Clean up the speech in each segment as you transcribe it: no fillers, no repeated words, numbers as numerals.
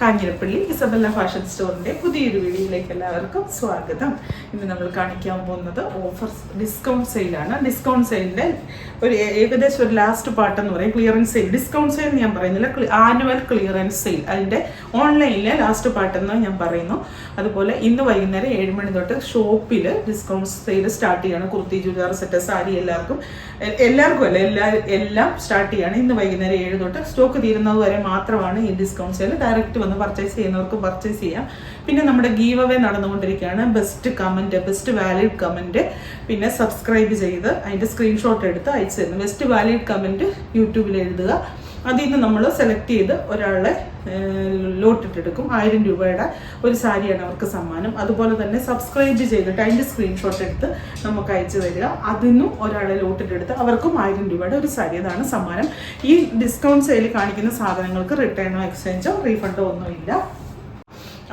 Kanjirappally Isabella fashion സ്റ്റോറിന്റെ പുതിയൊരു വീഡിയോയിലേക്ക് എല്ലാവർക്കും സ്വാഗതം. ഇന്ന് നമ്മൾ കാണിക്കാൻ പോകുന്നത് ഡിസ്കൗണ്ട് സെയിലാണ്. ഡിസ്കൗണ്ട് സെയിലിന്റെ ഏകദേശം ഒരു ലാസ്റ്റ് പാർട്ട് എന്ന് പറയും ക്ലിയറൻസ് സെയിൽ. ഡിസ്കൗണ്ട് സെയിൽ ഞാൻ പറയുന്നില്ല, ആനുവൽ ക്ലിയറൻസ് സെയിൽ, അതിന്റെ ഓൺലൈനിലെ ലാസ്റ്റ് പാർട്ട് എന്ന് ഞാൻ പറയുന്നു. അതുപോലെ ഇന്ന് വൈകുന്നേരം 7 മണി തൊട്ട് ഷോപ്പിൽ ഡിസ്കൗണ്ട് സെയിൽ സ്റ്റാർട്ട് ചെയ്യാണ്. കുർത്തി, ചുരിദാർ സെറ്റ്, സാരി എല്ലാവർക്കും അല്ല എല്ലാം സ്റ്റാർട്ട് ചെയ്യാണ്. ഇന്ന് വൈകുന്നേരം 7 തൊട്ട് സ്റ്റോക്ക് തീരുന്നത് വരെ മാത്രമാണ് ഈ ഡിസ്കൗണ്ട് സെയിൽ. ഡയറക്റ്റ് വന്ന് പർച്ചേസ് ചെയ്യുന്നവർക്ക് പർച്ചേസ് ചെയ്യാം. പിന്നെ നമ്മുടെ ഗീവ് അവേ നടന്നുകൊണ്ടിരിക്കുകയാണ്. Best comment, best valid comment, പിന്നെ സബ്സ്ക്രൈബ് ചെയ്ത് അതിന്റെ സ്ക്രീൻഷോട്ട് എടുത്ത് അയച്ചു തരുന്നു. ബെസ്റ്റ് വാലിഡ് കമന്റ് യൂട്യൂബിൽ എഴുതുക. അതിൽ നിന്ന് നമ്മൾ സെലക്ട് ചെയ്ത് ഒരാളെ ലോട്ടിട്ടെടുക്കും. 1000 രൂപയുടെ ഒരു സാരിയാണ് അവർക്ക് സമ്മാനം. അതുപോലെ തന്നെ സബ്സ്ക്രൈബ് ചെയ്തിട്ട് അതിൻ്റെ സ്ക്രീൻഷോട്ട് എടുത്ത് നമുക്ക് അയച്ചു തരിക. അതിനും ഒരാളെ ലോട്ടിട്ടെടുത്ത് അവർക്കും 1000 രൂപയുടെ ഒരു സാരി, അതാണ് സമ്മാനം. ഈ ഡിസ്കൗണ്ട് സെയിൽ കാണിക്കുന്ന സാധനങ്ങൾക്ക് റിട്ടേണോ എക്സ്ചേഞ്ചോ റീഫണ്ടോ ഒന്നുമില്ല.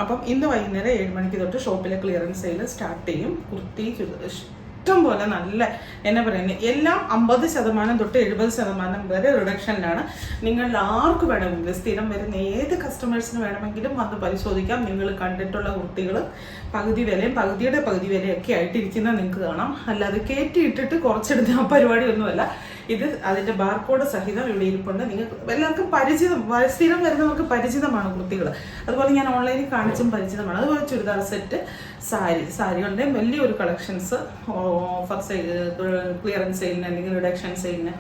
അപ്പം ഇന്ന് വൈകുന്നേരം 7 മണിക്ക് തൊട്ട് ഷോപ്പിലെ ക്ലിയറൻസ് സെയിൽ സ്റ്റാർട്ട് ചെയ്യും. കുർത്തി, ഇഷ്ടം പോലെ നല്ല എന്നാ പറയുന്നത് എല്ലാം 50% തൊട്ട് 70% വരെ റിഡക്ഷനിലാണ്. നിങ്ങളിൽ ആർക്ക് വേണമെങ്കിലും, സ്ഥിരം വരുന്ന ഏത് കസ്റ്റമേഴ്സിന് വേണമെങ്കിലും വന്ന് പരിശോധിക്കാം. നിങ്ങൾ കണ്ടിട്ടുള്ള കുർത്തികൾ പകുതി വിലയും പകുതിയുടെ പകുതി വിലയൊക്കെ ആയിട്ടിരിക്കുന്ന നിങ്ങൾക്ക് കാണാം. അല്ലാതെ കയറ്റി ഇട്ടിട്ട് കുറച്ചെടുത്ത ആ പരിപാടിയൊന്നുമല്ല. ഇത് അതിന്റെ ബാർകോഡ് സഹിതം ഇവിടെ ഇരിപ്പുണ്ട്. നിങ്ങൾക്ക് എല്ലാവർക്കും പരിചിതം, സ്ഥിരം വരുന്നവർക്ക് പരിചിതമാണ് കുർത്തികൾ. അതുപോലെ ഞാൻ ഓൺലൈനിൽ കാണിച്ചും പരിചിതമാണ്. അതുപോലെ ചുരിദാർ സെറ്റ്, സാരികളുടെ വലിയൊരു കളക്ഷൻസ് ഓഫർ സെയിൽ, ക്ലിയറൻസ് സെയിലിന് അല്ലെങ്കിൽ റിഡക്ഷൻ സെയിലിന്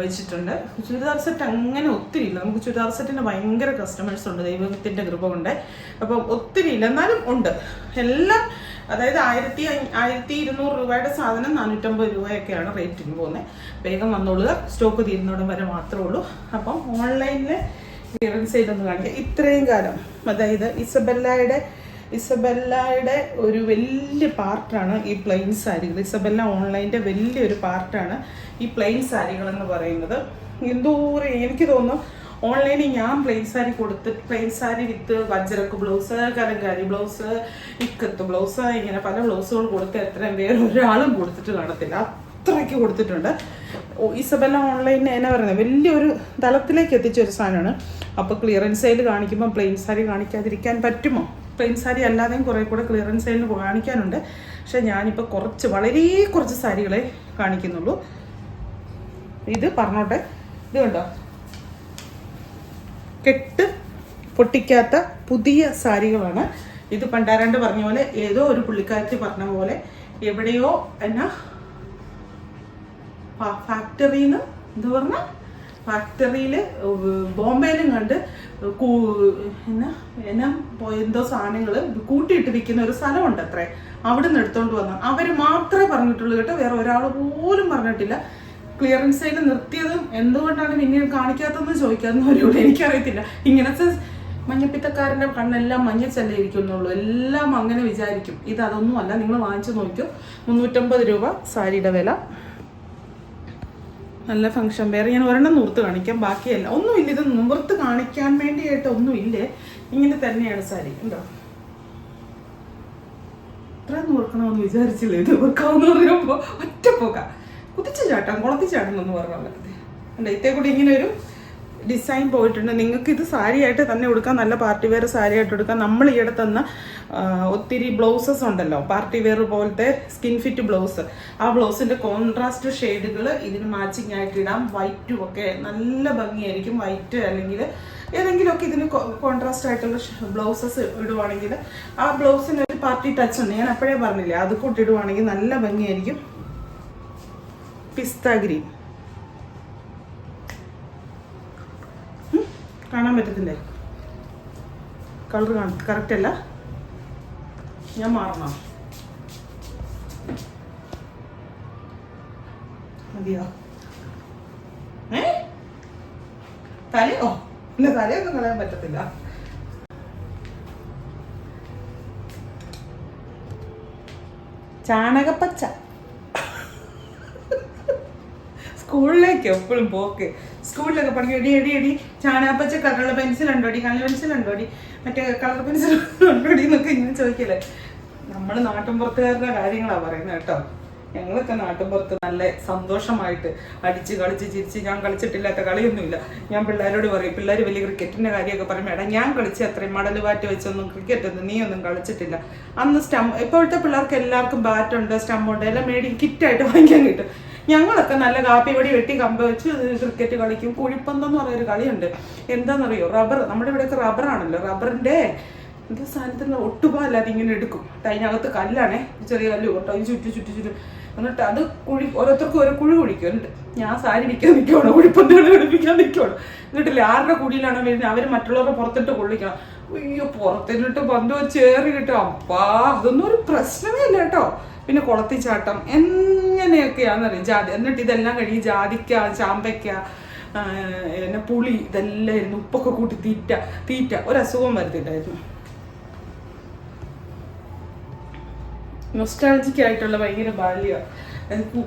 വെച്ചിട്ടുണ്ട്. ചുരിദാർ സെറ്റ് അങ്ങനെ ഒത്തിരി ഇല്ല. നമുക്ക് ചുരിദാർ സെറ്റിന് ഭയങ്കര കസ്റ്റമേഴ്സ് ഉണ്ട്, ദൈവത്തിൻ്റെ കൃപ കൊണ്ട്. അപ്പം ഒത്തിരി ഇല്ല, എന്നാലും ഉണ്ട് എല്ലാം. അതായത് 1200 രൂപയുടെ സാധനം 450 രൂപയൊക്കെയാണ് റേറ്റിന് പോകുന്നത്. വേഗം വന്നോളുക, സ്റ്റോക്ക് തീരുന്നോടം വരെ മാത്രമേ ഉള്ളൂ. അപ്പം ഓൺലൈനിൽ ക്ലിയറൻസ് ചെയ്തൊന്ന് കാണിക്കുക. ഇത്രയും കാലം അതായത് ഇസബെല്ലയുടെ ഒരു വലിയ പാർട്ടാണ് ഈ പ്ലെയിൻ സാരികൾ. ഇസബെല്ല ഓൺലൈൻ്റെ വലിയൊരു പാർട്ടാണ് ഈ പ്ലെയിൻ സാരികൾ എന്ന് പറയുന്നത്. എന്തോരം എനിക്ക് തോന്നുന്നു ഓൺലൈനിൽ ഞാൻ പ്ലെയിൻ സാരി വിത്ത് വജ്രക്ക് blouse, Kalamkari blouse, ikat blouse, ഇങ്ങനെ പല ബ്ലൗസുകൾ കൊടുത്ത് എത്രയും പേര് ഒരാളും കൊടുത്തിട്ട് കാണത്തില്ല, അത്രയ്ക്ക് കൊടുത്തിട്ടുണ്ട്. ഇസബെല്ല ഓൺലൈനിൽ എന്നാ പറയുന്നത് വലിയൊരു തലത്തിലേക്ക് എത്തിച്ചൊരു സാധനമാണ്. അപ്പോൾ ക്ലിയറൻസ് സെയിൽ കാണിക്കുമ്പോൾ പ്ലെയിൻ സാരി കാണിക്കാതിരിക്കാൻ പറ്റുമോ? പ്ലെയിൻ സാരി അല്ലാതെയും കുറേ കൂടെ ക്ലിയറൻസ് സെയിലിന് കാണിക്കാനുണ്ട്. പക്ഷെ ഞാനിപ്പോൾ വളരെ കുറച്ച് സാരികളെ കാണിക്കുന്നുള്ളൂ. ഇത് പറഞ്ഞോട്ടെ, ഇത് കണ്ടോ, കെട്ട് പൊട്ടിക്കാത്ത പുതിയ സാരികളാണ്. ഇത് പണ്ടാരാണ്ട് പറഞ്ഞ പോലെ, ഏതോ ഒരു പുള്ളിക്കാരത്തി പറഞ്ഞ പോലെ, എവിടെയോ എന്നാ ഫാക്ടറിന്ന് എന്താ പറഞ്ഞ ഫാക്ടറിയിൽ ബോംബെയിലും കണ്ട് എന്തോ സാധനങ്ങൾ കൂട്ടിയിട്ട് വിൽക്കുന്ന ഒരു സ്ഥലമുണ്ട് അത്രേ. അവിടെ നിന്ന് എടുത്തോണ്ട് വന്നു. അവർ മാത്രമേ പറഞ്ഞിട്ടുള്ളൂ കേട്ടോ, വേറെ ഒരാൾ പോലും പറഞ്ഞിട്ടില്ല. ക്ലിയറൻസ് സെയിൽ നിർത്തിയതും എന്തുകൊണ്ടാണ് പിന്നീട് കാണിക്കാത്തതെന്ന് ചോദിക്കാവുന്നവരോട് എനിക്കറിയത്തില്ല. ഇങ്ങനത്തെ മഞ്ഞപ്പിത്തക്കാരൻ്റെ കണ്ണെല്ലാം മഞ്ഞച്ചല്ലേ ഇരിക്കുന്നുള്ളൂ, എല്ലാം അങ്ങനെ വിചാരിക്കും. അതൊന്നും അല്ല, നിങ്ങൾ വാങ്ങിച്ചു നോക്കൂ. 350 രൂപ സാരിയുടെ വില. നല്ല ഫംഗ്ഷൻ വേറെ. ഞാൻ ഒരെണ്ണം നൂർത്ത് കാണിക്കാം, ബാക്കിയല്ല ഒന്നുമില്ല. ഇത് നൂർത്ത് കാണിക്കാൻ വേണ്ടിയായിട്ട് ഒന്നുമില്ലേ, ഇങ്ങനെ തന്നെയാണ് സാരി. ഉണ്ടോ, ഇത്ര നൂർക്കണമെന്ന് വിചാരിച്ചില്ലേ. ഇത് വെക്കാമെന്ന് പറയുമ്പോൾ ഒറ്റ പോക കുതിച്ചു ചാട്ടാം, കുളത്തി ചാടുന്നെന്ന് പറഞ്ഞത് അല്ല. ഇത്തേ കൂടി ഇങ്ങനെ ഒരു ഡിസൈൻ പോയിട്ടുണ്ട്. നിങ്ങൾക്ക് ഇത് സാരിയായിട്ട് തന്നെ കൊടുക്കാം, നല്ല പാർട്ടി വെയർ സാരിയായിട്ട് കൊടുക്കാം. നമ്മൾ ഈയിടെ തന്ന ഒത്തിരി ബ്ലൗസസ് ഉണ്ടല്ലോ, പാർട്ടി വെയർ പോലത്തെ സ്കിൻ ഫിറ്റ് ബ്ലൗസ്. ആ ബ്ലൗസിന്റെ കോൺട്രാസ്റ്റ് ഷെയ്ഡുകൾ ഇതിന് മാച്ചിങ് ആയിട്ട് ഇടാം. വൈറ്റും ഒക്കെ നല്ല ഭംഗിയായിരിക്കും. വൈറ്റ് അല്ലെങ്കിൽ ഏതെങ്കിലുമൊക്കെ ഇതിന് കോൺട്രാസ്റ്റ് ആയിട്ടുള്ള ബ്ലൗസസ് ഇടുവാണെങ്കിൽ ആ ബ്ലൗസിന് ഒരു പാർട്ടി ടച്ച് ഉണ്ട്. ഞാൻ അപ്പോഴേ പറഞ്ഞില്ലേ, അത് കൂട്ടിടുവാണെങ്കിൽ നല്ല ഭംഗിയായിരിക്കും. പിസ്ത ഗ്രീൻ കാണാൻ പറ്റത്തില്ലേ, കളർ കറക്റ്റ് അല്ല, ഞാൻ മാറണം മതിയോ? തലയോ ഇല്ല, തലയൊന്നും കളയാൻ പറ്റത്തില്ല. ചാണകപ്പച്ച. സ്കൂളിലേക്ക് എപ്പോഴും പോക്ക്, സ്കൂളിലൊക്കെ പഠിക്കും. എടി ചാണകപ്പച്ച കളറുള്ള പെൻസിൽ ഉണ്ടോടി, കല്ല് പെൻസിൽ ഉണ്ടോടി, മറ്റേ കളർ പെൻസിൽ ഉണ്ടോടി എന്നൊക്കെ ഇങ്ങനെ ചോദിക്കല്ലേ. നമ്മൾ നാട്ടിൻപുറത്തുകാരുടെ കാര്യങ്ങളാണ് പറയുന്നത് കേട്ടോ. ഞങ്ങളൊക്കെ നാട്ടിൻപുറത്ത് നല്ല സന്തോഷമായിട്ട് അടിച്ച് കളിച്ച് ചിരിച്ച്, ഞാൻ കളിച്ചിട്ടില്ലാത്ത കളിയൊന്നുമില്ല. ഞാൻ പിള്ളേരോട് പറയും, പിള്ളേർ വലിയ ക്രിക്കറ്റിന്റെ കാര്യമൊക്കെ പറയുമ്പോൾ എടാ ഞാൻ കളിച്ച് അത്രയും മടൽ ബാറ്റ് വെച്ചൊന്നും ക്രിക്കറ്റ് ഒന്നും നീ ഒന്നും കളിച്ചിട്ടില്ല. അന്ന് ഇപ്പോഴത്തെ പിള്ളേർക്ക് എല്ലാവർക്കും ബാറ്റുണ്ട്, സ്റ്റമ്പുണ്ട്, എല്ലാം കിറ്റായിട്ട് വാങ്ങിക്കാൻ കിട്ടും. ഞങ്ങളൊക്കെ നല്ല കാപ്പിപൊടി വെട്ടി കമ്പ വെച്ച് ക്രിക്കറ്റ് കളിക്കും. കുഴിപ്പന്തെന്ന് പറയുന്നൊരു കളിയുണ്ട്. എന്താണെന്നറിയോ, റബ്ബർ, നമ്മുടെ ഇവിടെയൊക്കെ റബ്ബറാണല്ലോ, റബ്ബറിന്റെ എന്താ സാധനത്തിന് ഒട്ടുപാലാതെ ഇങ്ങനെ എടുക്കും. അതിനകത്ത് കല്ലാണേ, ചെറിയ കല്ല് കൊണ്ടോ, അതിന് ചുറ്റും എന്നിട്ട് അത് ഓരോരുത്തർക്കും ഓരോ കുഴി കുഴിക്കും. എന്നിട്ട് ഞാൻ സാരി അടിക്കാൻ നിൽക്കുവാണോ, കുഴിപ്പന്തുകൾ കളിപ്പിക്കാൻ നിൽക്കുവാണോ, എന്നിട്ടില്ല ആരുടെ കുഴിയിലാണോ വരുന്നത് അവർ മറ്റുള്ളവരുടെ പുറത്തിട്ട് കൊള്ളിക്കണം. അയ്യോ, പുറത്തിട്ട് പന്ത് വെച്ച് ഏറി കിട്ടും. അപ്പാ അതൊന്നും ഒരു പ്രശ്നമേ ഇല്ല കേട്ടോ. പിന്നെ കുളത്തിച്ചാട്ടം എങ്ങനെയൊക്കെയാണെന്നറിയാം. എന്നിട്ട് ഇതെല്ലാം കഴിഞ്ഞ് ജാതിക്ക, ചാമ്പയ്ക്ക, പിന്നെ പുളി, ഇതെല്ലാം ആയിരുന്നു. ഉപ്പൊക്കെ കൂട്ടി തീറ്റ ഒരസുഖം വരുത്തിട്ടായിരുന്നു. നൊസ്റ്റാൾജിക് ആയിട്ടുള്ള ഭയങ്കര ബാല്യമാണ്.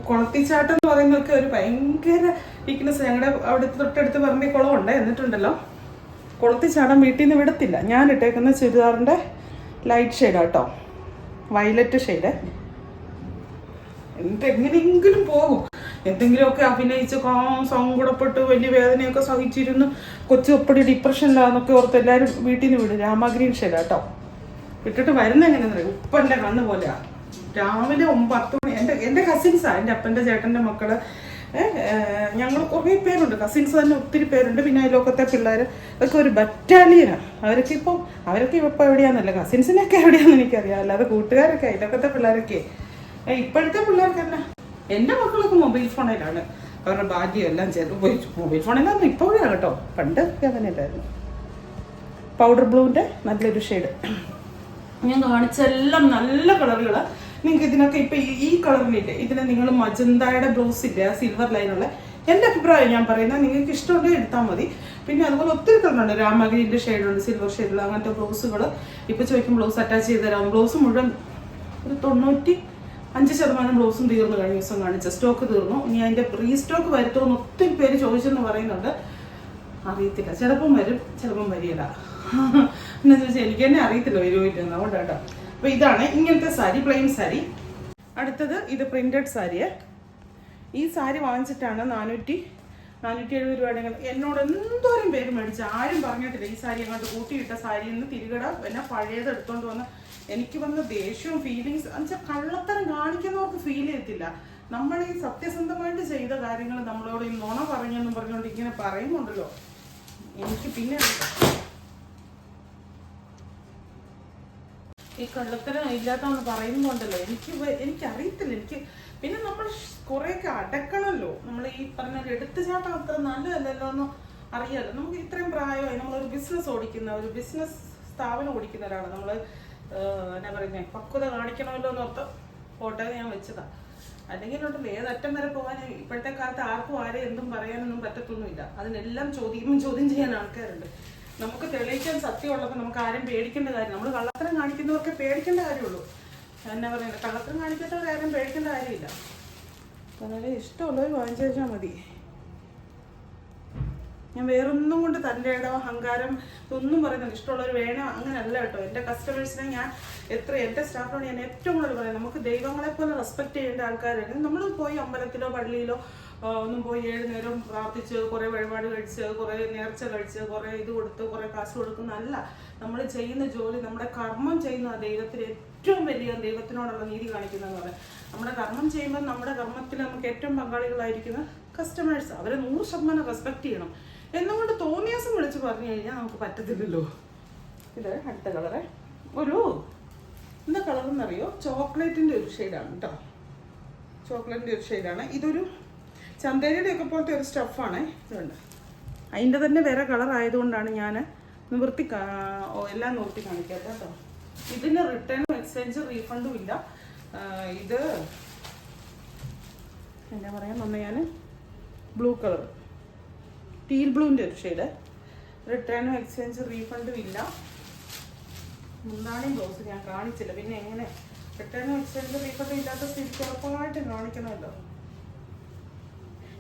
കുളത്തിച്ചാട്ടം എന്ന് പറയുന്നതൊക്കെ ഒരു ഭയങ്കര വീക്ക്നെസ്. ഞങ്ങളുടെ അവിടെ തൊട്ടടുത്ത് പറഞ്ഞ കുളമുണ്ട്. എന്നിട്ടുണ്ടല്ലോ കുളത്തിച്ചാട്ടം വീട്ടിൽ നിന്ന് വിടത്തില്ല. ഞാൻ ഇട്ടേക്കുന്ന ചുരിദാറിൻ്റെ ലൈറ്റ് ഷെയ്ഡാട്ടോ, വയലറ്റ് ഷെയ്ഡ്. എന്നിട്ട് എങ്ങനെയെങ്കിലും പോകും. എന്തെങ്കിലുമൊക്കെ അഭിനയിച്ച് സങ്കടപ്പെട്ട് വലിയ വേദനയൊക്കെ സഹിച്ചിരുന്നു കൊച്ചു ഒപ്പടി ഡിപ്രഷനിലാന്നൊക്കെ ഓർത്ത് എല്ലാവരും വീട്ടിൽ നിന്ന് വിടും. രാമഗ്രീൻ ഷെയ്ഡാട്ടോ. ഇട്ടിട്ട് വരുന്ന എങ്ങനെയാണെന്ന് പറയും, ഉപ്പൻ്റെ കണ്ണ് പോലെയാണ്. രാവിലെ 10 മണി. എൻ്റെ കസിൻസാണ്, എൻ്റെ അപ്പൻ്റെ ചേട്ടൻ്റെ മക്കള്. ഞങ്ങൾ കുറേ പേരുണ്ട്, കസിൻസ് തന്നെ ഒത്തിരി പേരുണ്ട്. പിന്നെ അതിലൊക്കത്തെ പിള്ളേർ അതൊക്കെ ഒരു ബറ്റാലിയനാണ്. അവരൊക്കെ ഇപ്പോൾ എവിടെയാണെന്നല്ല, കസിൻസിനൊക്കെ എവിടെയാണെന്ന് എനിക്കറിയാം. അല്ലാതെ കൂട്ടുകാരൊക്കെ അതിലൊക്കത്തെ പിള്ളേരൊക്കെ. ഇപ്പോഴത്തെ പിള്ളേർക്കല്ല, എൻ്റെ മക്കളൊക്കെ മൊബൈൽ ഫോണിലാണ് അവരുടെ ഭാഗ്യം എല്ലാം ഉപയോഗിച്ചു. മൊബൈൽ ഫോണിലായിരുന്നു ഇപ്പോഴാണ് കേട്ടോ, പണ്ട് അങ്ങനെ അല്ലായിരുന്നു. പൗഡർ ബ്ലൂവിൻ്റെ നല്ലൊരു ഷെയ്ഡ് ഞാൻ കാണിച്ചെല്ലാം നല്ല കളറുകൾ. നിങ്ങൾക്ക് ഇതിനൊക്കെ ഇപ്പം ഈ കളറിലില്ലേ, ഇതിന് നിങ്ങൾ മജന്തയുടെ ബ്ലൗസ് ഇല്ലേ, ആ സിൽവർ ലൈനുള്ള. എൻ്റെ അഭിപ്രായം ഞാൻ പറയുന്നത്, നിങ്ങൾക്ക് ഇഷ്ടമുണ്ടെങ്കിൽ എടുത്താൽ മതി. പിന്നെ അതുപോലെ ഒത്തിരി കളറുണ്ട്, രാമഗ്രീൻ്റെ ഷെയ്ഡുണ്ട്, സിൽവർ ഷെയ്ഡുള്ള അങ്ങനത്തെ ബ്ലൗസുകൾ. ഇപ്പോൾ ചോദിക്കും ബ്ലൗസ് അറ്റാച്ച് ചെയ്ത് തരാം. ബ്ലൗസ് മുഴുവൻ ഒരു 95% ബ്ലൗസും തീർന്നു. കഴിഞ്ഞ ദിവസം കാണിച്ച സ്റ്റോക്ക് തീർന്നു. ഇനി അതിൻ്റെ റീസ്റ്റോക്ക് വരുത്തുമെന്ന് ഒത്തിരി പേര് ചോദിച്ചെന്ന് പറയുന്നുണ്ട്. അറിയത്തില്ല, ചിലപ്പം വരും, ചിലപ്പം വരില്ല. എന്നു ചോദിച്ചാൽ എനിക്ക് തന്നെ അറിയത്തില്ല വരുമില്ല, അതുകൊണ്ട് കേട്ടോ. അപ്പോൾ ഇതാണ് ഇങ്ങനത്തെ സാരി, പ്ലെയിൻ സാരി. അടുത്തത് ഇത് പ്രിന്റഡ് സാരിയെ. ഈ സാരി വാങ്ങിച്ചിട്ടാണ് 470 രൂപയുടെ. എന്നോട് എന്തോരം പേര് മേടിച്ചു, ആരും പറഞ്ഞിട്ടില്ല ഈ സാരി അങ്ങോട്ട് കൂട്ടിയിട്ട സാരി എന്ന്. തിരികട പിന്നെ പഴയത് എടുത്തോണ്ട് വന്ന് എനിക്ക് വന്ന ദേഷ്യവും ഫീലിങ്സ് എന്നുവെച്ചാൽ കള്ളത്തരം കാണിക്കുന്നവർക്ക് ഫീൽ ചെയ്യത്തില്ല. നമ്മൾ ഈ സത്യസന്ധമായിട്ട് ചെയ്ത കാര്യങ്ങൾ നമ്മളോട് ഈ നുണ പറഞ്ഞെന്നും പറഞ്ഞുകൊണ്ട് ഇങ്ങനെ പറയുന്നുണ്ടല്ലോ, എനിക്ക് പിന്നെ ഈ കള്ളത്തരം ഇല്ലാത്തവന്ന് പറയുന്നുണ്ടല്ലോ, എനിക്കറിയത്തില്ല. എനിക്ക് പിന്നെ നമ്മൾ കുറേയൊക്കെ അടക്കണമല്ലോ. നമ്മൾ ഈ പറഞ്ഞ എടുത്തുചാട്ടം അത്ര നല്ലതല്ലല്ലോ എന്ന് അറിയാമല്ലോ. നമുക്ക് ഇത്രയും പ്രായമായി, നമ്മളൊരു ബിസിനസ് ഓടിക്കുന്ന, ഒരു ബിസിനസ് സ്ഥാപനം ഓടിക്കുന്നവരാണ് നമ്മൾ. എന്നാ പറയുന്നത്, പക്വത കാണിക്കണമല്ലോ എന്നോർത്ത് ഫോട്ടോ ഞാൻ വെച്ചതാണ്. അല്ലെങ്കിൽ ഉണ്ടല്ലോ ഏതറ്റം വരെ പോകാൻ ഇപ്പോഴത്തെ കാലത്ത് ആർക്കും ആരെ എന്തും പറയാനൊന്നും പറ്റത്തൊന്നുമില്ല. അതിനെല്ലാം ചോദ്യം ചെയ്യാൻ ആൾക്കാരുണ്ട്. നമുക്ക് തെളിയിക്കാൻ സത്യമുള്ളപ്പോൾ നമുക്ക് ആരും പേടിക്കേണ്ട കാര്യം, നമ്മൾ കള്ളത്തരം കാണിക്കുന്നവർക്ക് പേടിക്കേണ്ട കാര്യമുള്ളൂ. എന്നാ പറയുന്നത്, കള്ളത്തരം കാണിക്കാത്തവരാരും പേടിക്കേണ്ട കാര്യമില്ല. വളരെ ഇഷ്ടമുള്ളവർ വാങ്ങിച്ചു വെച്ചാൽ മതി. ഞാൻ വേറൊന്നും കൊണ്ട് തൻ്റെ ഇടം അഹങ്കാരം ഇതൊന്നും പറയുന്നില്ല. ഇഷ്ടമുള്ളവർ വേണം അങ്ങനെയല്ല കേട്ടോ. എൻ്റെ കസ്റ്റമേഴ്സിനെ ഞാൻ എൻ്റെ സ്റ്റാഫിനോട് ഞാൻ ഏറ്റവും കൂടുതൽ പറയാം, നമുക്ക് ദൈവങ്ങളെ പോലെ റെസ്പെക്ട് ചെയ്യേണ്ട ആൾക്കാരാണ്. നമ്മൾ പോയി അമ്പലത്തിലോ പള്ളിയിലോ ഒന്നും പോയി 7 നേരം പ്രാർത്ഥിച്ച് കുറേ വഴിപാട് കഴിച്ച് കുറേ നേർച്ച കഴിച്ച് കുറേ ഇത് കൊടുത്ത് കുറേ കാശ് കൊടുക്കുന്നതല്ല. നമ്മൾ ചെയ്യുന്ന ജോലി, നമ്മുടെ കർമ്മം ചെയ്യുന്ന ദൈവത്തിന് ഏറ്റവും വലിയ, ദൈവത്തിനോടുള്ള നീതി കാണിക്കുന്നതെന്ന് പറയാം. നമ്മുടെ കർമ്മം ചെയ്യുമ്പോൾ നമ്മുടെ കർമ്മത്തിൽ നമുക്ക് ഏറ്റവും പങ്കാളികളായിരിക്കുന്ന കസ്റ്റമേഴ്സ്, അവരെ 100% റെസ്പെക്ട് ചെയ്യണം. എന്നുകൊണ്ട് തോന്നിയാസം വിളിച്ച് പറഞ്ഞു കഴിഞ്ഞാൽ നമുക്ക് പറ്റത്തില്ലല്ലോ. ഇത് അടുത്ത കളറ് എന്താ കളറെന്നറിയോ, ചോക്ലേറ്റിൻ്റെ ഒരു ഷെയ്ഡാണ് കേട്ടോ. ചോക്ലേറ്റിൻ്റെ ഒരു ഷെയ്ഡാണ്. ഇതൊരു ചന്തേരിയുടെ ഒക്കെ പോലത്തെ ഒരു സ്റ്റഫാണ്. ഇതുണ്ട്, അതിൻ്റെ തന്നെ വേറെ കളർ ആയതുകൊണ്ടാണ് ഞാൻ എല്ലാം നിർത്തി കാണിക്കാത്ത കേട്ടോ. ഇതിന് റിട്ടേണും എക്സ്ചേഞ്ച് റീഫണ്ടും ഇല്ല. ഇത് എന്താ പറയാൻ വന്ന ഞാൻ ബ്ലൂ കളർ, ടീൽ ബ്ലൂവിൻ്റെ ഒരു ഷെയ്ഡ്. റിട്ടേണും എക്സ്ചേഞ്ച് റീഫണ്ടും ഇല്ല. മുന്താണി ബ്ലൗസ് ഞാൻ കാണിച്ചില്ല, പിന്നെ എങ്ങനെ റിട്ടേണും എക്സ്ചേഞ്ച് റീഫണ്ടും ഇല്ലാത്ത സ്ഥിതിക്ക് ഉറപ്പായിട്ടും കാണിക്കണമല്ലോ.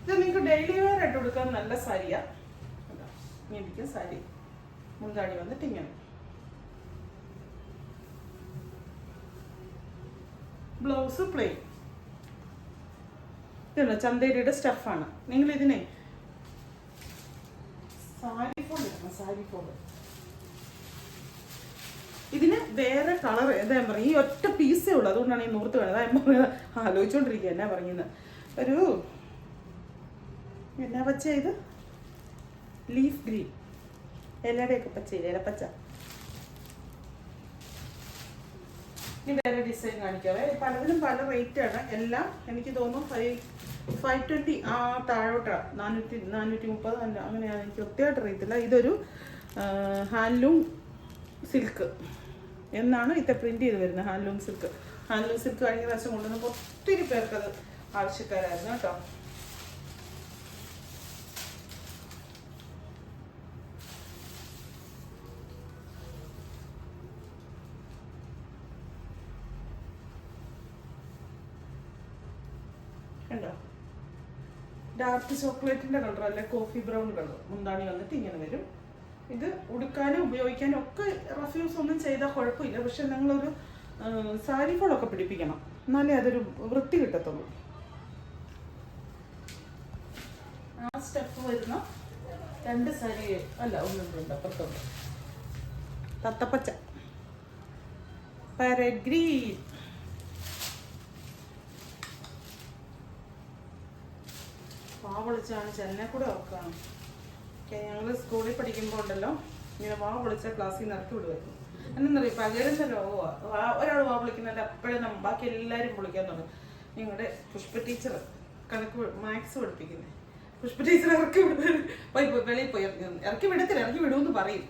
ഇത് നിങ്ങൾക്ക് ഡെയിലി വെയർ ആയിട്ട് കൊടുക്കാൻ നല്ല സാരിയാണ്. ഇങ്ങനെ സാരി മുന്താണി വന്നിട്ട് ഇങ്ങനെ, ബ്ലൗസ് പ്ലെയിൻ. ഇതുണ്ടോ ചന്തേരിയുടെ സ്റ്റഫാണ്. നിങ്ങൾ ഇതിനെ സാരി ഫോൾ ഇടണം, സാരി ഫോൾ. ഇതിന് വേറെ കളർ എന്താ പറയും, ഈ ഒറ്റ പീസേ ഉള്ളൂ, അതുകൊണ്ടാണ് ഈ നൂർത്ത് വേണത്. അതാ ആലോചിച്ചോണ്ടിരിക്കുക എന്നാ പറയുന്നത്. ഒരു എന്നാ പച്ച ഇത്, ലീഫ് ഗ്രീൻ, ഇലയുടെയൊക്കെ പച്ചയില്ല, ഇലപ്പച്ച. ഇനി വേറെ ഡിസൈൻ കാണിക്കാവേ. പലതിനും പല റേറ്റാണ്. എല്ലാം എനിക്ക് തോന്നുന്നു 520 ആ താഴോട്ടാണ്, 430 അങ്ങനെയാണ്. എനിക്ക് കൃത്യമായിട്ട് അറിയത്തില്ല. ഇതൊരു ഹാൻഡ്ലൂം സിൽക്ക് എന്നാണ് ഇത് പ്രിന്റ് ചെയ്ത് വരുന്നത്. ഹാൻഡ്ലൂം സിൽക്ക് കഴിഞ്ഞ പ്രാവശ്യം കൊണ്ടുവന്നപ്പോൾ ഒത്തിരി പേർക്കത് ആവശ്യക്കാരായിരുന്നു കേട്ടോ. കണ്ടോ, ഡാർക്ക് ചോക്ലേറ്റിന്റെ കളർ അല്ലെ കോഫി ബ്രൗൺ കളർ മുന്താണി വന്നിട്ട് ഇങ്ങനെ വരും. ഇത് ഉടുക്കാനും ഉപയോഗിക്കാനും ഒക്കെ റഫ് യൂസ് ഒന്നും ചെയ്താൽ കുഴപ്പമില്ല. പക്ഷെ നിങ്ങളൊരു സാരി ഫോളൊക്കെ പിടിപ്പിക്കണം, എന്നാലേ അതൊരു വൃത്തി കിട്ടത്തുള്ളൂ. ആ സ്റ്റെപ്പ് വരുന്ന 2 സാരി അല്ല, ഒന്നുണ്ട് അപ്പുറത്തുണ്ട്. തത്തപ്പച്ച, പാരറ്റ് ഗ്രീൻ, വിളിച്ചാണ് ചെന്നെ കൂടെ ഓർക്കാണ്. ഞങ്ങൾ സ്കൂളിൽ പഠിക്കുമ്പോൾ ഉണ്ടല്ലോ, ഇങ്ങനെ വിളിച്ച ക്ലാസ്സിൽ നിന്ന് ഇറക്കി വിടുമായിരുന്നു. എന്നറിയാം, പകരുന്ന രോഗമാണ്. ഒരാൾ വിളിക്കുന്നതിൻ്റെ അപ്പോഴും ബാക്കി എല്ലാവരും വിളിക്കാൻ തുടങ്ങും. ഞങ്ങളുടെ പുഷ്പ ടീച്ചർ കണക്ക് മാത്സ് പഠിപ്പിക്കുന്നത്, പുഷ്പ ടീച്ചർ ഇറക്കി വെളിയിൽ പോയി ഇറക്കി വിടത്തില്ല, ഇറക്കി വിടുമെന്ന് പറയും.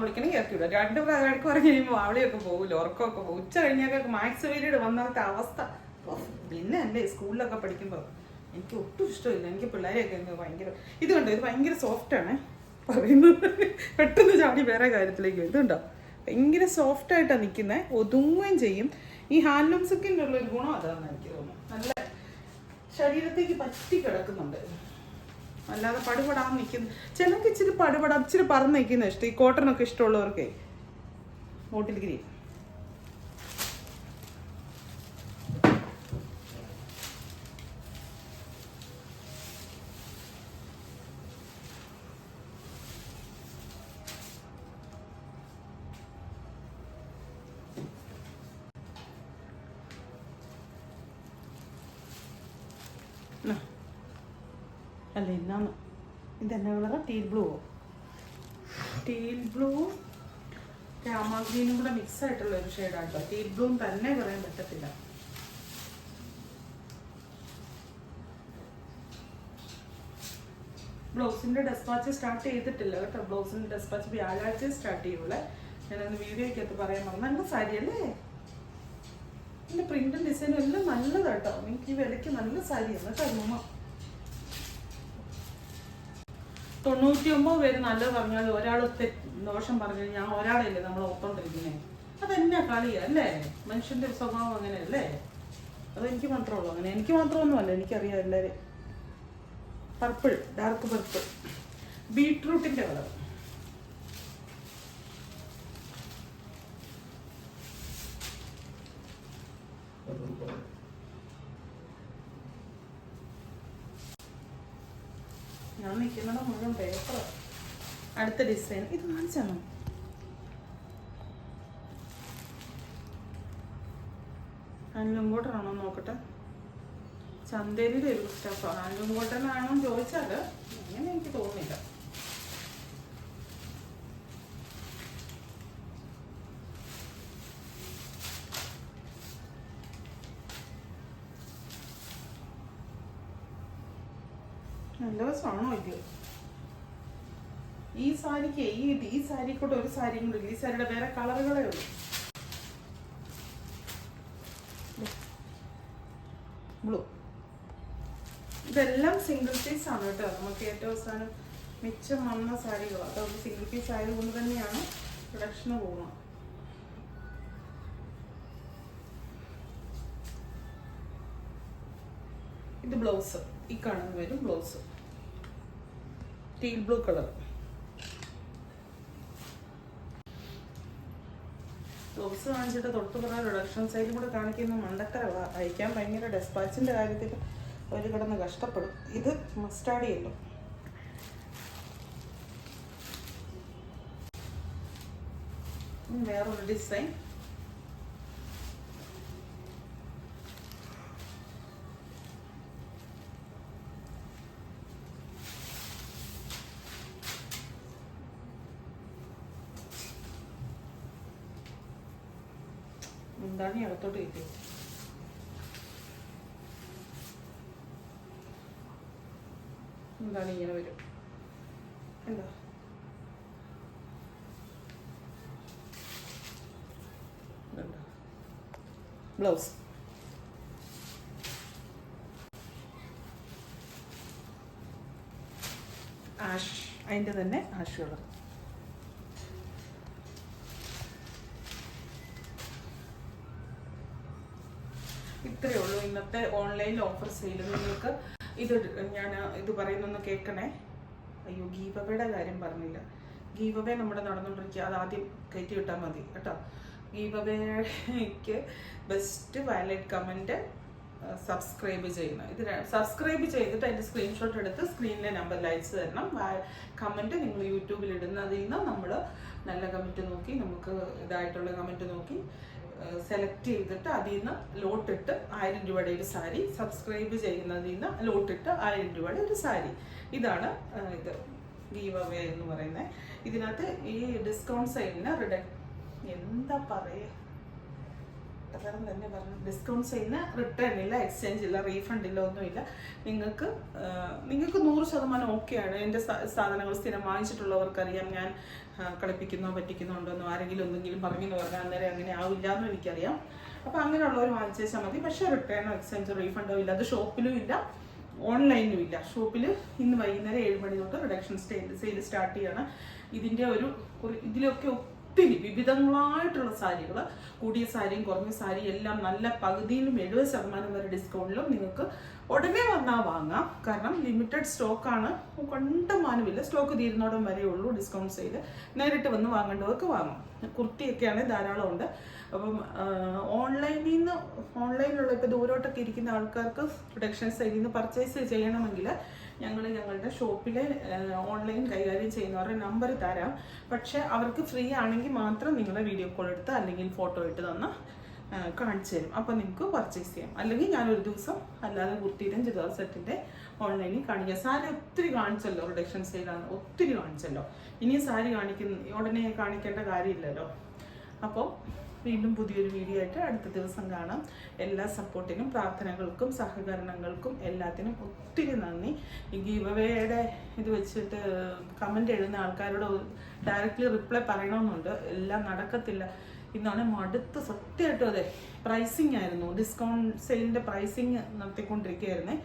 വിളിക്കണമെങ്കിൽ ഇറക്കി വിടും. 2 പ്രാവശ്യം പറഞ്ഞ് കഴിയുമ്പോൾ അവളെയൊക്കെ പോകില്ല, ഉറക്കമൊക്കെ പോകും. ഉച്ച കഴിഞ്ഞാൽ മാത്സ് പീരീഡ് വന്നത്തെ അവസ്ഥ പിന്നെ അല്ലേ. സ്കൂളിലൊക്കെ പഠിക്കുമ്പോൾ എനിക്ക് ഒട്ടും ഇഷ്ടമില്ല. എനിക്ക് പിള്ളേരെയൊക്കെ ഭയങ്കര ഇത് കണ്ടോ, ഇത് ഭയങ്കര സോഫ്റ്റാണ് പറയുന്നത്. പെട്ടെന്ന് ചാടി വേറെ കാര്യത്തിലേക്ക് വരും. ഇതുണ്ടോ, ഭയങ്കര സോഫ്റ്റായിട്ടാണ് നിൽക്കുന്നത്, ഒതുങ്ങുകയും ചെയ്യും. ഈ ഹാൻഡ്ലൂം സിൽക്കിൻ്റെ ഉള്ളൊരു ഗുണം അതാണെന്ന് എനിക്ക് തോന്നുന്നു. നല്ല ശരീരത്തേക്ക് പറ്റി കിടക്കുന്നുണ്ട്, അല്ലാതെ പടുപടാൻ നിൽക്കുന്നു. ചിലർക്ക് ഇച്ചിരി ഇച്ചിരി പറന്ന് നിൽക്കുന്ന ഇഷ്ടം. ഈ കോട്ടണൊക്കെ ഇഷ്ടമുള്ളവർക്കേ ബോട്ടിൽ ഗ്രീൻ. അല്ല ഇന്നാന്ന് ഇതെന്നാ കളറാ, ടീൽ ബ്ലൂ രാമ ഗ്രീനും കൂടെ മിക്സ് ആയിട്ടുള്ള ഒരു ഷെയ്ഡാണ് കേട്ടോ. ടീൽ ബ്ലൂ തന്നെ പറയാൻ പറ്റത്തില്ല. ബ്ലൗസിന്റെ ഡെസ്പാച്ച് സ്റ്റാർട്ട് ചെയ്തിട്ടില്ല കേട്ടോ. ബ്ലൗസിന്റെ ഡെസ്പാച്ച് വ്യാഴാഴ്ച സ്റ്റാർട്ട് ചെയ്യുള്ളൂ. ഞാനൊന്ന് വീഡിയോയ്ക്കകത്ത് പറയാൻ പറഞ്ഞു. നല്ല സാരി അല്ലേ, എൻ്റെ പ്രിന്റും ഡിസൈനും എല്ലാം നല്ലതാട്ടോ. എനിക്ക് ഈ വിലയ്ക്ക് നല്ല സാരിയാണ് കേട്ടോ. 99 പേര് നല്ലത് പറഞ്ഞാൽ ഒരാൾ ദോഷം പറഞ്ഞു കഴിഞ്ഞാൽ ഒരാളല്ലേ നമ്മൾ ഒത്തോണ്ടിരിക്കുന്നത്. അതെന്നാ കളിയാ അല്ലേ, മനുഷ്യന്റെ സ്വഭാവം അങ്ങനെയല്ലേ. അതെനിക്ക് മാത്രമേ ഉള്ളൂ അങ്ങനെ. എനിക്ക് മാത്രമൊന്നുമല്ല, എനിക്കറിയാം എല്ലാവരും. പർപ്പിൾ, ഡാർക്ക് പർപ്പിൾ, ബീട്രൂട്ടിന്റെ കളർ. ഞാൻ നിൽക്കുന്നത് മുഴുവൻ പേപ്പർ. അടുത്ത ഡിസൈൻ ഇത് കാണിച്ചാണോ, ഹാൻഡ്ലൂം കോട്ടൺ ആണോ നോക്കട്ടെ. ചന്തേരിയുടെ ഒരു സ്റ്റഫ് ഹാൻഡ്ലൂം കോട്ടൺ ആണോ ചോദിച്ചാൽ അങ്ങനെ എനിക്ക് തോന്നുന്നില്ല. നല്ല രസമാണോ ഇത്? ഈ സാരിക്ക് ഈ സാരിക്കൂടെ ഒരു സാരിയും കൂടെ, ഈ സാരിയുടെ വേറെ കളറുകളേ ഉള്ളൂ. ബ്ലൂ. ഇതെല്ലാം സിംഗിൾ പീസ് ആണ് കേട്ടോ. നമുക്ക് ഏറ്റവും അവസാനം മിച്ചം വന്ന സാരികൾ അതുകൊണ്ട് സിംഗിൾ പീസ് ആയതുകൊണ്ട് തന്നെയാണ് പ്രൊഡക്ഷന് പോകുന്നത്. ഇത് ബ്ലൗസ്, ഈ കാണുന്ന വരും blouse, teal blue colour blouse കാണിച്ചിട്ട് തൊട്ട് പറയാൻ റിഡക്ഷൻ സൈഡിൽ കൂടെ കാണിക്കുന്ന മണ്ടത്തരവാ. അയക്കാൻ ഭയങ്കര ഡെസ്പാച്ചിൻ്റെ കാര്യത്തിൽ ഒരു കിടന്ന് കഷ്ടപ്പെടും. ഇത് മസ്റ്റാർഡ് യെല്ലോ. വേറൊരു ഡിസൈൻ. എന്താണ് ഈ അകത്തോട്ട് കിട്ടിയത്? എന്താണ് ഇങ്ങനെ വരും? എന്താ ബ്ലൗസ്. ആഷ്, അതിൻ്റെ തന്നെ ആഷ് കളർ. ഇത്രയേ ഉള്ളൂ ഇന്നത്തെ ഓൺലൈൻ ഓഫർ സെയിൽ. നിങ്ങൾക്ക് ഇത് ഞാൻ ഇത് പറയുന്നൊന്ന് കേൾക്കണേ. അയ്യോ, ഗീവവയുടെ കാര്യം പറഞ്ഞില്ല. ഗീവവേ നമ്മുടെ നടന്നുകൊണ്ടിരിക്കുക. അത് ആദ്യം കയറ്റി വിട്ടാൽ മതി കേട്ടോ. ഗീവവേക്ക് ബെസ്റ്റ് വാലറ്റ് കമൻറ്റ് സബ്സ്ക്രൈബ് ചെയ്യണം. ഇത് സബ്സ്ക്രൈബ് ചെയ്തിട്ട് അതിൻ്റെ സ്ക്രീൻഷോട്ട് എടുത്ത് സ്ക്രീനിലെ നമ്പറിൽ അയച്ചു തരണം. കമൻറ്റ് നിങ്ങൾ യൂട്യൂബിൽ ഇടുന്നതിൽ നിന്ന് നമ്മൾ നല്ല കമൻറ്റ് നോക്കി, നമുക്ക് ഇതായിട്ടുള്ള കമൻറ്റ് നോക്കി സെലക്ട് ചെയ്തിട്ട് അതിൽ നിന്ന് ലോട്ടിട്ട് 1000 രൂപയുടെ ഒരു സാരി, സബ്സ്ക്രൈബ് ചെയ്യുന്നതിൽ നിന്ന് ലോട്ടിട്ട് 1000 രൂപയുടെ ഒരു സാരി. ഇതാണ് ഇത് ഗീവ് അവേ എന്ന് പറയുന്നത്. ഇതിനകത്ത് ഈ ഡിസ്കൗണ്ട് സെയിലിന് എന്താ പറയുക, തന്നെ പറഞ്ഞു, ഡിസ്കൗണ്ട് സെയിലിന് റിട്ടേൺ ഇല്ല, എക്സ്ചേഞ്ച് ഇല്ല, റീഫണ്ട് ഇല്ല, ഒന്നുമില്ല. നിങ്ങൾക്ക് 100% ഓക്കെയാണ്. എൻ്റെ സാധനങ്ങൾ സ്ഥിരം വാങ്ങിച്ചിട്ടുള്ളവർക്കറിയാം ഞാൻ കളിപ്പിക്കുന്നോ പറ്റിക്കുന്നോ ഉണ്ടോന്നോ ആരെങ്കിലും എന്തെങ്കിലും പറഞ്ഞെന്ന് പറഞ്ഞാൽ അന്നേരം അങ്ങനെ ആവില്ല എന്നും എനിക്കറിയാം. അപ്പോൾ അങ്ങനെയുള്ളവർ വാങ്ങിച്ചാൽ മതി. പക്ഷേ റിട്ടേണോ എക്സ്ചേഞ്ചോ റീഫണ്ടോ ഇല്ല. അത് ഷോപ്പിലും ഇല്ല, ഓൺലൈനിലും ഇല്ല. ഷോപ്പിൽ ഇന്ന് വൈകുന്നേരം 7 മണി തൊട്ട് റിഡക്ഷൻ സെയിൽ സ്റ്റാർട്ട് ചെയ്യണം. ഇതിൻ്റെ ഇതിലൊക്കെ ഒത്തിരി വിവിധങ്ങളായിട്ടുള്ള സാരികൾ, കൂടിയ സാരിയും കുറഞ്ഞ സാരിയും എല്ലാം നല്ല പകുതിയിലും 70% വരെ ഡിസ്കൗണ്ടിലും നിങ്ങൾക്ക് ഉടനെ വന്നാൽ വാങ്ങാം. കാരണം ലിമിറ്റഡ് സ്റ്റോക്കാണ്, കണ്ടമാനമില്ല. സ്റ്റോക്ക് തീരുന്നോടം വരെ ഉള്ളൂ ഡിസ്കൗണ്ട് സെയിൽ. നേരിട്ട് വാങ്ങേണ്ടവർക്ക് വാങ്ങാം. കുർത്തിയൊക്കെയാണെങ്കിൽ ധാരാളം ഉണ്ട്. അപ്പം ഓൺലൈനിലുള്ള ഇപ്പോൾ ദൂരോട്ടൊക്കെ ഇരിക്കുന്ന ആൾക്കാർക്ക് റിഡക്ഷൻ സെയിലിൽ നിന്ന് പർച്ചേസ് ചെയ്യണമെങ്കിൽ ഞങ്ങളുടെ ഷോപ്പിലെ ഓൺലൈൻ കൈകാര്യം ചെയ്യുന്നവരുടെ നമ്പർ തരാം. പക്ഷെ അവർക്ക് ഫ്രീ ആണെങ്കിൽ മാത്രം നിങ്ങളെ വീഡിയോ കോൾ എടുത്ത് അല്ലെങ്കിൽ ഫോട്ടോ ഇട്ട് തന്ന് കാണിച്ചു തരും. അപ്പോൾ നിങ്ങൾക്ക് പർച്ചേസ് ചെയ്യാം. അല്ലെങ്കിൽ ഞാനൊരു ദിവസം അല്ലാതെ കുർത്തിയുടെയും ചുരിദാർ സെറ്റിൻ്റെ ഓൺലൈനിൽ കാണിക്കാം. സാരി ഒത്തിരി കാണിച്ചല്ലോ, റിഡക്ഷൻ സെയിലാണ് ഒത്തിരി കാണിച്ചല്ലോ. ഇനി സാരി ഉടനെ കാണിക്കേണ്ട കാര്യമില്ലല്ലോ. അപ്പോൾ വീണ്ടും പുതിയൊരു വീഡിയോ ആയിട്ട് അടുത്ത ദിവസം കാണാം. എല്ലാ സപ്പോർട്ടിനും പ്രാർത്ഥനകൾക്കും സഹകരണങ്ങൾക്കും എല്ലാത്തിനും ഒത്തിരി നന്ദി. ഈ ഗീവവേയുടെ ഇത് വെച്ചിട്ട് കമൻറ്റ് എഴുതുന്ന ആൾക്കാരോട് ഡയറക്റ്റ്ലി റിപ്ലൈ പറയണമെന്നുണ്ട്. എല്ലാം നടക്കത്തില്ല. ഇന്നാണ് മടുത്ത് സത്യമായിട്ടും. അതെ, പ്രൈസിങ് ആയിരുന്നു, ഡിസ്കൗണ്ട് സെയിലിൻ്റെ പ്രൈസിങ് നടത്തിക്കൊണ്ടിരിക്കുകയായിരുന്നേ.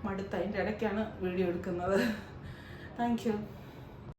മടുത്ത് അതിൻ്റെ ഇടയ്ക്കാണ് വീഡിയോ എടുക്കുന്നത്. Thank you.